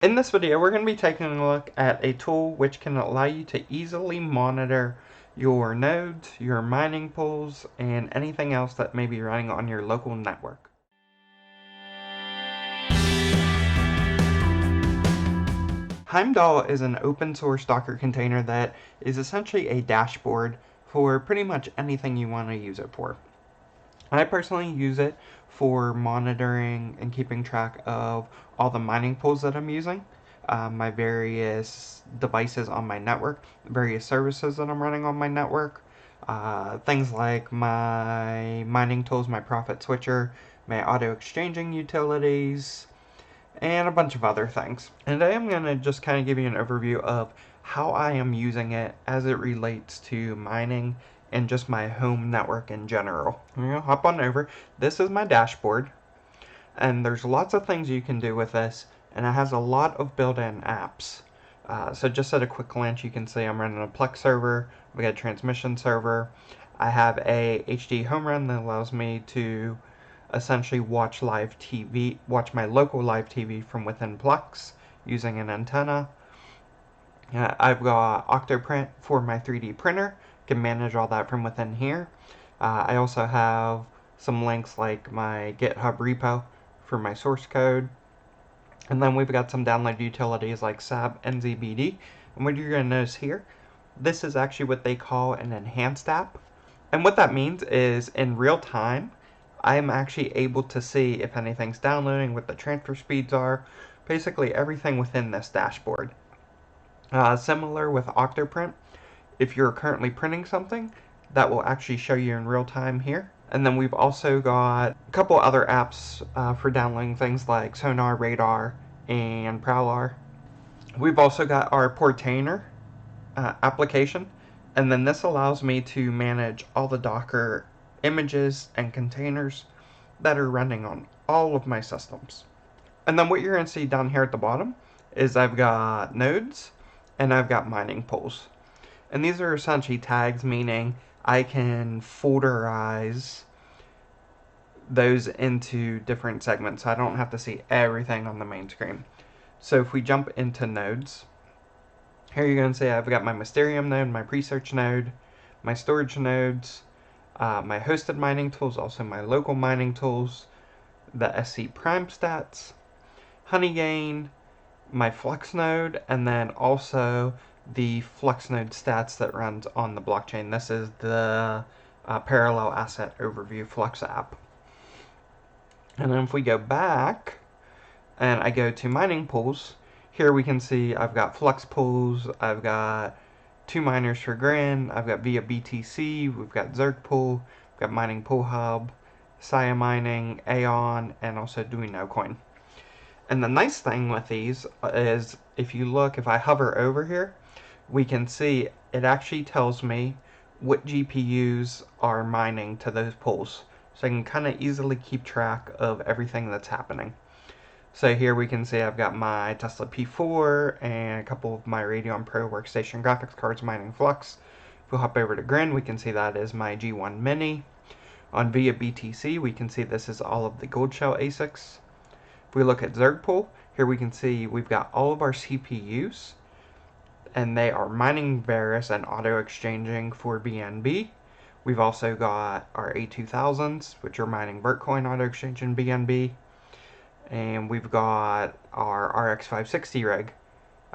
In this video, we're going to be taking a look at a tool which can allow you to easily monitor your nodes, your mining pools, and anything else that may be running on your local network. Heimdall is an open source Docker container that is essentially a dashboard for pretty much anything you want to use it for. I personally use it for monitoring and keeping track of all the mining pools that I'm using, my various devices on my network, various services that I'm running on my network, things like my mining tools, my profit switcher, my auto exchanging utilities, and a bunch of other things. And today I'm going to just kind of give you an overview of how I am using it as it relates to mining and just my home network in general. I'm going to hop on over. This is my dashboard, and there's lots of things you can do with this, and it has a lot of built-in apps. So just at a quick glance, you can see I'm running a Plex server, we got a transmission server. I have a HD home run that allows me to essentially watch my local live TV from within Plex using an antenna. I've got Octoprint for my 3D printer, can manage all that from within here. I also have some links like my GitHub repo for my source code. And then we've got some download utilities like SAB and ZBD. And what you're going to notice here, this is actually what they call an enhanced app. And what that means is in real time, I'm actually able to see if anything's downloading, what the transfer speeds are, basically everything within this dashboard. Similar with Octoprint, if you're currently printing something, that will actually show you in real time here. And then we've also got a couple other apps for downloading things like Sonar, Radar, and Prowler. We've also got our Portainer application, and then this allows me to manage all the Docker images and containers that are running on all of my systems. And then what you're going to see down here at the bottom is I've got nodes and I've got mining pools. And these are essentially tags, meaning I can folderize those into different segments, so I don't have to see everything on the main screen. So if we jump into nodes, here you're going to see I've got my Mysterium node, my pre-search node, my storage nodes, my hosted mining tools, also my local mining tools, the SC Prime stats, Honeygain, my Flux node, and then also the Flux node stats that runs on the blockchain. This is the Parallel Asset Overview Flux app. And then if we go back and I go to mining pools, here we can see I've got Flux pools, I've got 2 miners for Grin, I've got via BTC, we've got Zerg pool, we've got Mining Pool Hub, Sia Mining, Aeon, and also Duino Coin. And the nice thing with these is if I hover over here, we can see it actually tells me what GPUs are mining to those pools. So I can kind of easily keep track of everything that's happening. So here we can see I've got my Tesla P4 and a couple of my Radeon Pro workstation graphics cards mining Flux. If we hop over to Grin, we can see that is my G1 Mini. On via BTC, we can see this is all of the Gold Shell ASICs. If we look at Zergpool, here we can see we've got all of our CPUs, and they are mining Varus and auto-exchanging for BNB. We've also got our A2000s, which are mining Vertcoin auto-exchange in BNB. And we've got our RX 560 rig,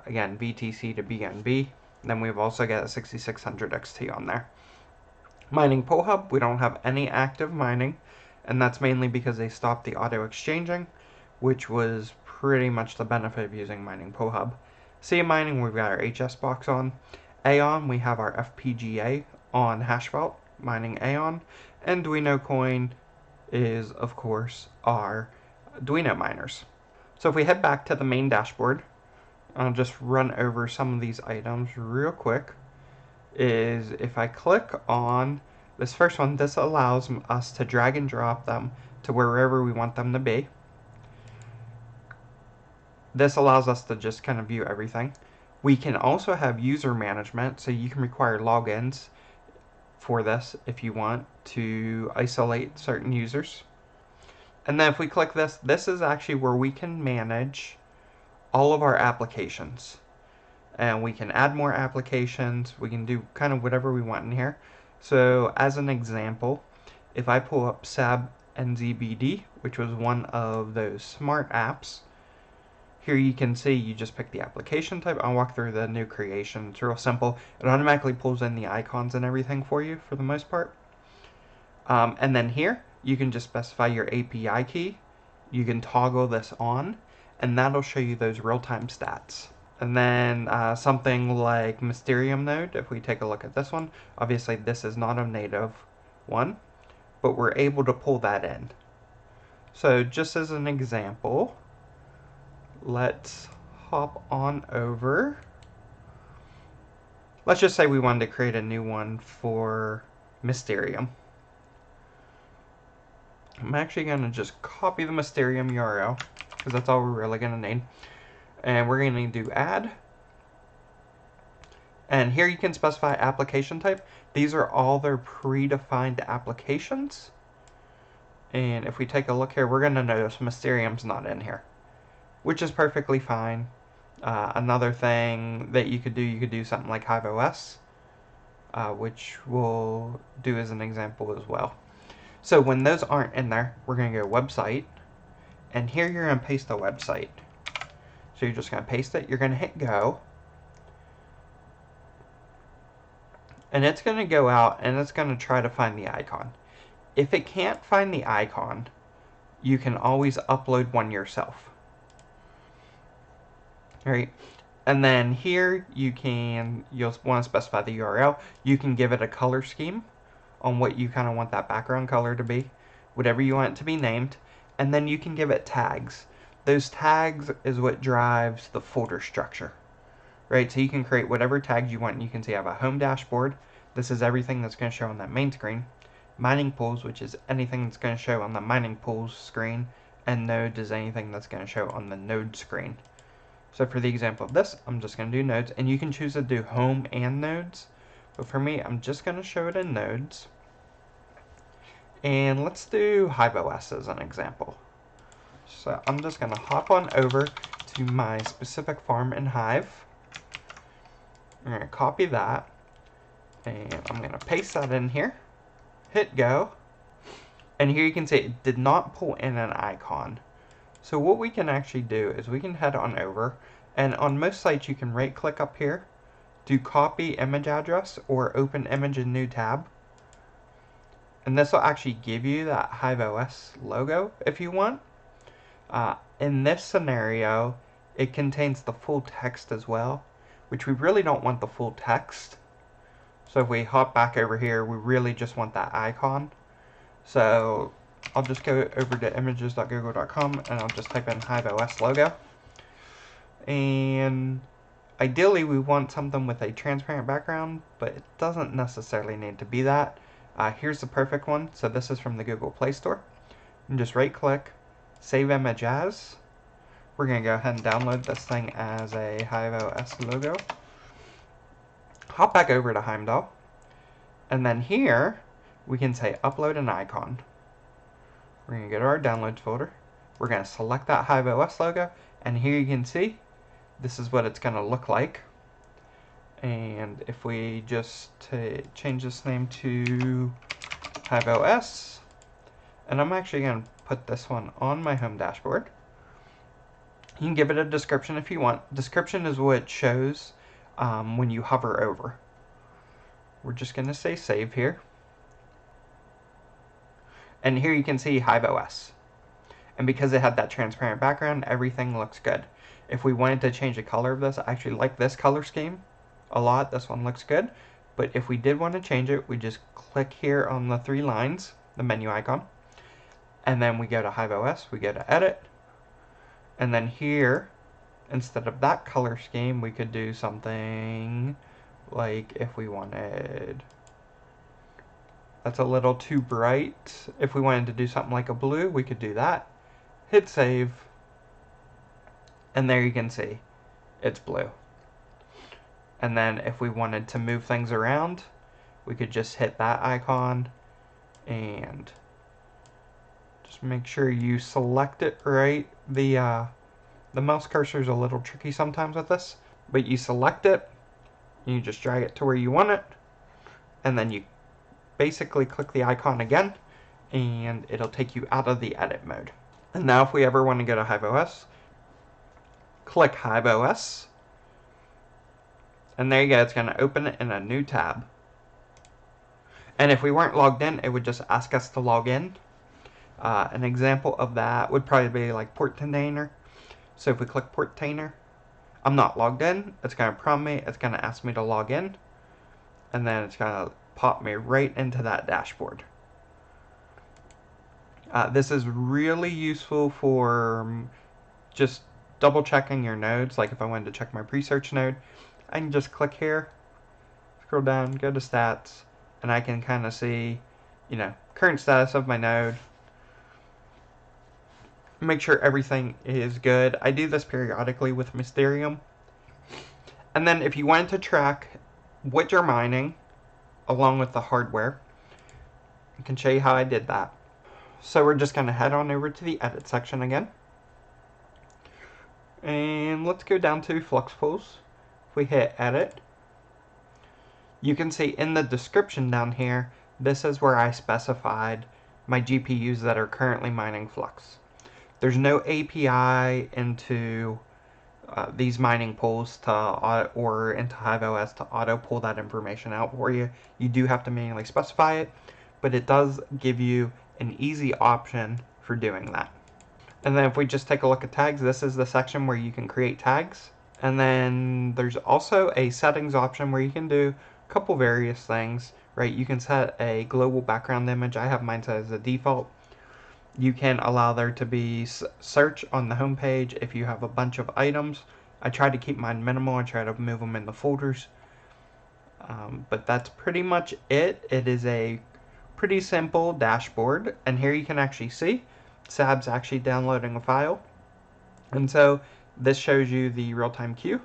again, BTC to BNB. Then we've also got a 6600 XT on there. Mining Pool Hub, we don't have any active mining, and that's mainly because they stopped the auto-exchanging, which was pretty much the benefit of using Mining Pool Hub. Sia Mining, we've got our HS box on. Aeon, we have our FPGA on Hashvault, mining Aeon. And Duino Coin is, of course, our Duino miners. So if we head back to the main dashboard, I'll just run over some of these items real quick. Is if I click on this first one, this allows us to drag and drop them to wherever we want them to be. This allows us to just kind of view everything. We can also have user management, so you can require logins for this if you want to isolate certain users. And then if we click this, this is actually where we can manage all of our applications. And we can add more applications. We can do kind of whatever we want in here. So as an example, if I pull up SAB NZBD, which was one of those smart apps, here you can see you just pick the application type. I'll walk through the new creation. It's real simple. It automatically pulls in the icons and everything for you for the most part. And then here, you can just specify your API key. You can toggle this on, and that'll show you those real-time stats. And then something like Mysterium node, if we take a look at this one, obviously this is not a native one, but we're able to pull that in. So just as an example, let's hop on over. Let's just say we wanted to create a new one for Mysterium. I'm actually going to just copy the Mysterium URL, because that's all we're really going to need. And we're going to do add. And here you can specify application type. These are all their predefined applications. And if we take a look here, we're going to notice Mysterium's not in here, which is perfectly fine. Another thing that you could do something like HiveOS, which we'll do as an example as well. So when those aren't in there, we're going to go website, and here you're going to paste the website. So you're just going to paste it, you're going to hit go, and it's going to go out and it's going to try to find the icon. If it can't find the icon, you can always upload one yourself. Alright, and then here you'll want to specify the URL. You can give it a color scheme on what you kind of want that background color to be, whatever you want it to be named, and then you can give it tags. Those tags is what drives the folder structure, right? So you can create whatever tags you want. You can see I have a home dashboard. This is everything that's going to show on that main screen. Mining pools, which is anything that's going to show on the mining pools screen, and nodes is anything that's going to show on the node screen. So for the example of this, I'm just going to do nodes, and you can choose to do home and nodes, but for me, I'm just going to show it in nodes. And let's do HiveOS as an example. So I'm just going to hop on over to my specific farm in Hive. I'm going to copy that, and I'm going to paste that in here. Hit go, and here you can see it did not pull in an icon. So what we can actually do is we can head on over, and on most sites you can right click up here, do copy image address, or open image in new tab. And this will actually give you that HiveOS logo if you want. In this scenario, it contains the full text as well, which we really don't want the full text. So if we hop back over here, we really just want that icon. So I'll just go over to images.google.com and I'll just type in HiveOS logo. And ideally we want something with a transparent background, but it doesn't necessarily need to be that. Here's the perfect one. So this is from the Google Play Store. And just right click, save image as. We're going to go ahead and download this thing as a HiveOS logo. Hop back over to Heimdall, and then here we can say upload an icon. We're going to go to our downloads folder. We're going to select that HiveOS logo, and here you can see this is what it's going to look like. And if we just change this name to HiveOS, and I'm actually going to put this one on my home dashboard. You can give it a description if you want. Description is what it shows when you hover over. We're just going to say save here. And here you can see HiveOS. And because it had that transparent background, everything looks good. If we wanted to change the color of this, I actually like this color scheme a lot. This one looks good. But if we did want to change it, we just click here on the three lines, the menu icon. And then we go to HiveOS, we go to edit. And then here, instead of that color scheme, we could do something like if we wanted, that's a little too bright. If we wanted to do something like a blue, we could do that. Hit save. And there you can see it's blue. And then if we wanted to move things around, we could just hit that icon and just make sure you select it right, the The mouse cursor is a little tricky sometimes with this, but you select it, you just drag it to where you want it, and then you basically click the icon again, and it'll take you out of the edit mode. And now if we ever want to go to HiveOS, click HiveOS, and there you go, it's going to open it in a new tab. And if we weren't logged in, it would just ask us to log in. An example of that would probably be like port container. So if we click port container, I'm not logged in, it's going to prompt me, it's going to ask me to log in, and then it's going to pop me right into that dashboard. This is really useful for just double checking your nodes. Like if I wanted to check my pre-search node, I can just click here, scroll down, go to stats, and I can kind of see, current status of my node. Make sure everything is good. I do this periodically with Mysterium. And then if you wanted to track what you're mining along with the hardware, I can show you how I did that. So we're just going to head on over to the edit section again. And let's go down to Flux Pools. If we hit edit, you can see in the description down here, this is where I specified my GPUs that are currently mining Flux. There's no API into these mining pools or into HiveOS to auto pull that information out for you. You do have to manually specify it, but it does give you an easy option for doing that. And then if we just take a look at tags, this is the section where you can create tags. And then there's also a settings option where you can do a couple various things, right? You can set a global background image. I have mine set as a default. You can allow there to be search on the home page if you have a bunch of items. I try to keep mine minimal. I try to move them into folders. But that's pretty much it. It is a pretty simple dashboard. And here you can actually see Sab's actually downloading a file. And so this shows you the real-time queue.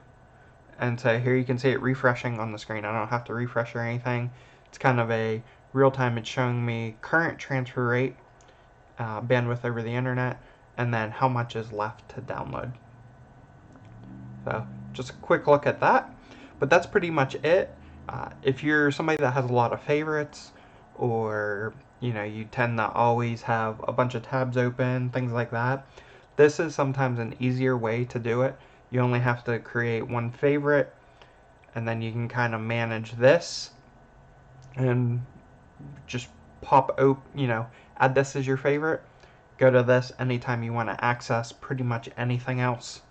And so here you can see it refreshing on the screen. I don't have to refresh or anything. It's kind of a real-time. It's showing me current transfer rate, bandwidth over the internet, and then how much is left to download. So just a quick look at that. But that's pretty much it. If you're somebody that has a lot of favorites, or you tend to always have a bunch of tabs open, things like that, this is sometimes an easier way to do it. You only have to create one favorite, and then you can kind of manage this and just add this as your favorite. Go to this anytime you want to access pretty much anything else.